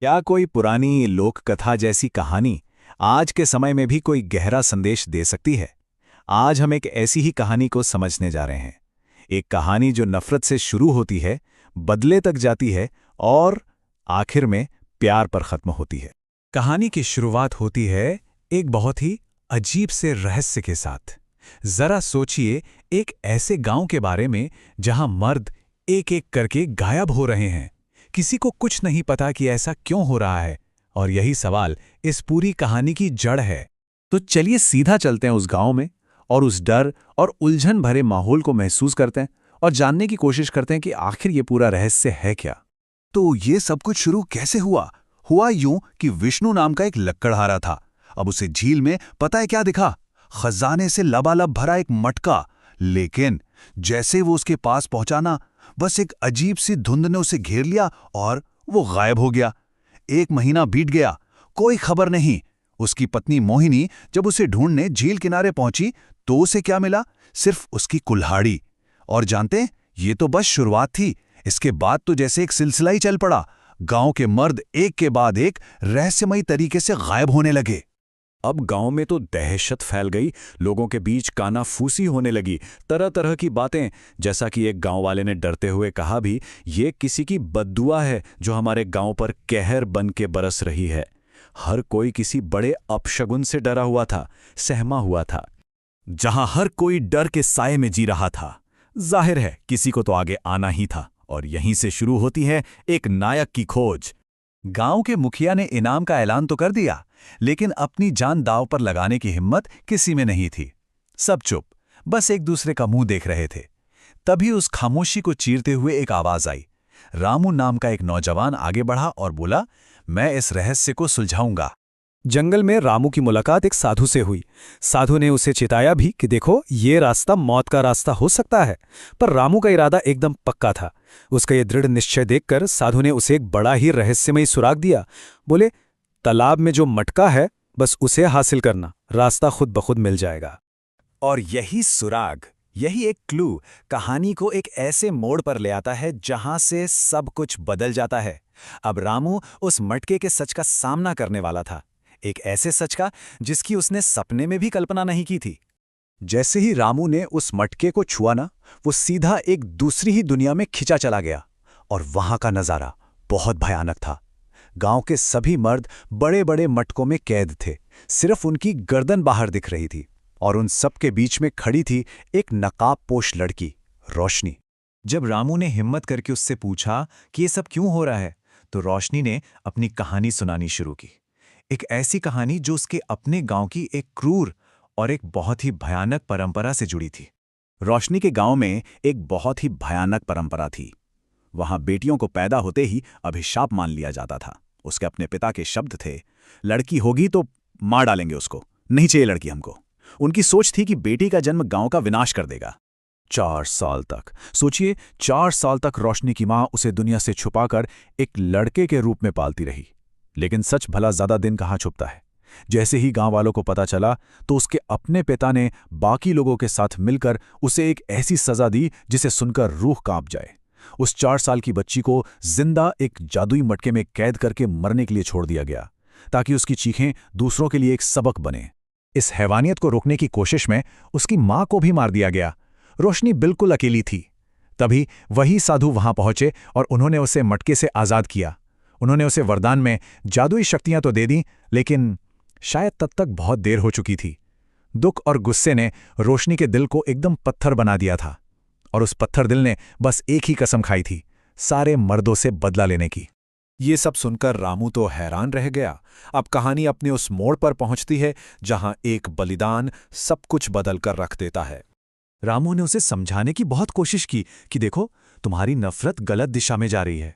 क्या कोई पुरानी लोक कथा जैसी कहानी आज के समय में भी कोई गहरा संदेश दे सकती है? आज हम एक ऐसी ही कहानी को समझने जा रहे हैं। एक कहानी जो नफरत से शुरू होती है, बदले तक जाती है और आखिर में प्यार पर खत्म होती है। कहानी की शुरुआत होती है एक बहुत ही अजीब से रहस्य के साथ। जरा सोचिए, एक ऐसे गांव के बारे में जहां मर्द एक एक करके गायब हो रहे हैं। किसी को कुछ नहीं पता कि ऐसा क्यों हो रहा है, और यही सवाल इस पूरी कहानी की जड़ है। तो चलिए सीधा चलते हैं उस गांव में और उस डर और उलझन भरे माहौल को महसूस करते हैं और जानने की कोशिश करते हैं कि आखिर ये पूरा रहस्य है क्या। तो ये सब कुछ शुरू कैसे हुआ? हुआ यूं कि विष्णु नाम का एक लक्कड़हारा था। अब उसे झील में पता है क्या दिखा? खजाने से लबालब भरा एक मटका। लेकिन जैसे वो उसके पास पहुंचा ना, बस एक अजीब सी धुंध ने उसे घेर लिया और वो गायब हो गया। 1 महीना बीत गया, कोई खबर नहीं। उसकी पत्नी मोहिनी जब उसे ढूंढने झील किनारे पहुंची तो उसे क्या मिला? सिर्फ उसकी कुल्हाड़ी। और जानते हैं, ये तो बस शुरुआत थी। इसके बाद तो जैसे एक सिलसिला ही चल पड़ा। गांव के मर्द एक के बाद एक रहस्यमयी तरीके से गायब होने लगे। अब गांव में तो दहशत फैल गई। लोगों के बीच कानाफूसी होने लगी, तरह तरह की बातें। जैसा कि एक गांव वाले ने डरते हुए कहा भी, ये किसी की बद्दुआ है जो हमारे गांव पर कहर बन के बरस रही है। हर कोई किसी बड़े अपशगुन से डरा हुआ था, सहमा हुआ था। जहां हर कोई डर के साए में जी रहा था, जाहिर है किसी को तो आगे आना ही था। और यहीं से शुरू होती है एक नायक की खोज। गांव के मुखिया ने इनाम का ऐलान तो कर दिया, लेकिन अपनी जान दांव पर लगाने की हिम्मत किसी में नहीं थी। सब चुप, बस एक दूसरे का मुंह देख रहे थे। तभी उस खामोशी को चीरते हुए एक आवाज आई। रामू नाम का एक नौजवान आगे बढ़ा और बोला, मैं इस रहस्य को सुलझाऊंगा। जंगल में रामू की मुलाकात एक साधु से हुई। साधु ने उसे चिताया भी कि देखो, ये रास्ता मौत का रास्ता हो सकता है। पर रामू का इरादा एकदम पक्का था। उसका ये दृढ़ निश्चय देखकर साधु ने उसे एक बड़ा ही रहस्यमयी सुराग दिया। बोले, तालाब में जो मटका है, बस उसे हासिल करना, रास्ता खुद ब खुद मिल जाएगा। और यही सुराग, यही एक क्लू कहानी को एक ऐसे मोड़ पर ले आता है जहां से सब कुछ बदल जाता है। अब रामू उस मटके के सच का सामना करने वाला था, एक ऐसे सच का जिसकी उसने सपने में भी कल्पना नहीं की थी। जैसे ही रामू ने उस मटके को छुआ ना, वो सीधा एक दूसरी ही दुनिया में खिंचा चला गया। और वहां का नजारा बहुत भयानक था। गांव के सभी मर्द बड़े बड़े मटकों में कैद थे। सिर्फ उनकी गर्दन बाहर दिख रही थी, और उन सब के बीच में खड़ी थी एक नकाबपोश लड़की, रोशनी। जब रामू ने हिम्मत करके उससे पूछा कि ये सब क्यों हो रहा है, तो रोशनी ने अपनी कहानी सुनानी शुरू की। एक ऐसी कहानी जो उसके अपने गांव की एक क्रूर और एक बहुत ही भयानक परंपरा से जुड़ी थी। रोशनी के गांव में एक बहुत ही भयानक परंपरा थी। वहां बेटियों को पैदा होते ही अभिशाप मान लिया जाता था। उसके अपने पिता के शब्द थे, लड़की होगी तो मार डालेंगे उसको, नहीं चाहिए लड़की हमको। उनकी सोच थी कि बेटी का जन्म गांव का विनाश कर देगा। 4 साल तक, सोचिए, 4 साल तक रोशनी की मां उसे दुनिया से छुपाकर एक लड़के के रूप में पालती रही। लेकिन सच भला ज्यादा दिन कहाँ छुपता है। जैसे ही गांव वालों को पता चला, तो उसके अपने पिता ने बाकी लोगों के साथ मिलकर उसे एक ऐसी सजा दी जिसे सुनकर रूह कांप जाए। उस 4 साल की बच्ची को जिंदा एक जादुई मटके में कैद करके मरने के लिए छोड़ दिया गया, ताकि उसकी चीखें दूसरों के लिए एक सबक बने। इस हैवानियत को रोकने की कोशिश में उसकी मां को भी मार दिया गया। रोशनी बिल्कुल अकेली थी। तभी वही साधु वहां पहुंचे और उन्होंने उसे मटके से आजाद किया। उन्होंने उसे वरदान में जादुई शक्तियां तो दे दी, लेकिन शायद तब तक बहुत देर हो चुकी थी। दुख और गुस्से ने रोशनी के दिल को एकदम पत्थर बना दिया था, और उस पत्थर दिल ने बस एक ही कसम खाई थी, सारे मर्दों से बदला लेने की। ये सब सुनकर रामू तो हैरान रह गया। अब कहानी अपने उस मोड़ पर पहुंचती है जहां एक बलिदान सब कुछ बदल कर रख देता है। रामू ने उसे समझाने की बहुत कोशिश की कि देखो, तुम्हारी नफरत गलत दिशा में जा रही है।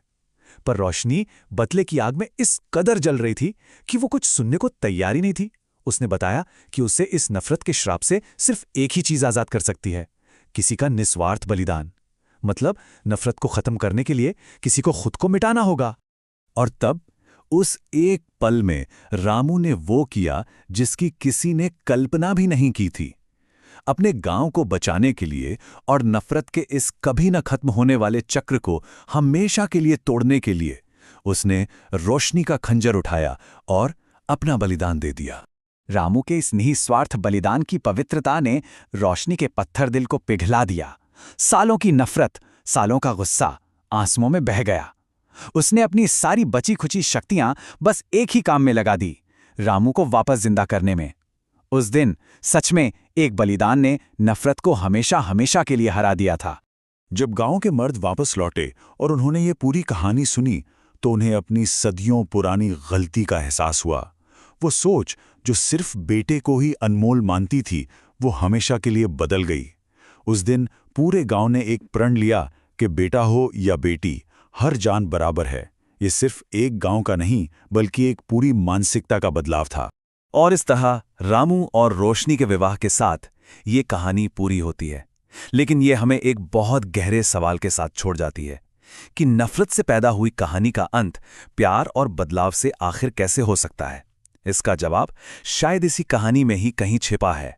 पर रोशनी बतले की आग में इस कदर जल रही थी कि वो कुछ सुनने को तैयार ही नहीं थी। उसने बताया कि उसे इस नफरत के श्राप से सिर्फ एक ही चीज आजाद कर सकती है, किसी का निस्वार्थ बलिदान। मतलब नफरत को खत्म करने के लिए किसी को खुद को मिटाना होगा। और तब उस एक पल में रामू ने वो किया जिसकी किसी ने कल्पना भी नहीं की थी। अपने गांव को बचाने के लिए और नफरत के इस कभी न खत्म होने वाले चक्र को हमेशा के लिए तोड़ने के लिए उसने रोशनी का खंजर उठाया और अपना बलिदान दे दिया। रामू के इस निस्वार्थ बलिदान की पवित्रता ने रोशनी के पत्थर दिल को पिघला दिया। सालों की नफरत, सालों का गुस्सा आंसुओं में बह गया। उसने अपनी सारी बची खुची शक्तियां बस एक ही काम में लगा दी, रामू को वापस जिंदा करने में। उस दिन सच में एक बलिदान ने नफरत को हमेशा हमेशा के लिए हरा दिया था। जब गांव के मर्द वापस लौटे और उन्होंने ये पूरी कहानी सुनी तो उन्हें अपनी सदियों पुरानी गलती का एहसास हुआ। वो सोच जो सिर्फ बेटे को ही अनमोल मानती थी, वो हमेशा के लिए बदल गई। उस दिन पूरे गांव ने एक प्रण लिया कि बेटा हो या बेटी, हर जान बराबर है। ये सिर्फ एक गांव का नहीं बल्कि एक पूरी मानसिकता का बदलाव था। और इस तरह रामू और रोशनी के विवाह के साथ ये कहानी पूरी होती है। लेकिन ये हमें एक बहुत गहरे सवाल के साथ छोड़ जाती है कि नफरत से पैदा हुई कहानी का अंत प्यार और बदलाव से आखिर कैसे हो सकता है। इसका जवाब शायद इसी कहानी में ही कहीं छिपा है।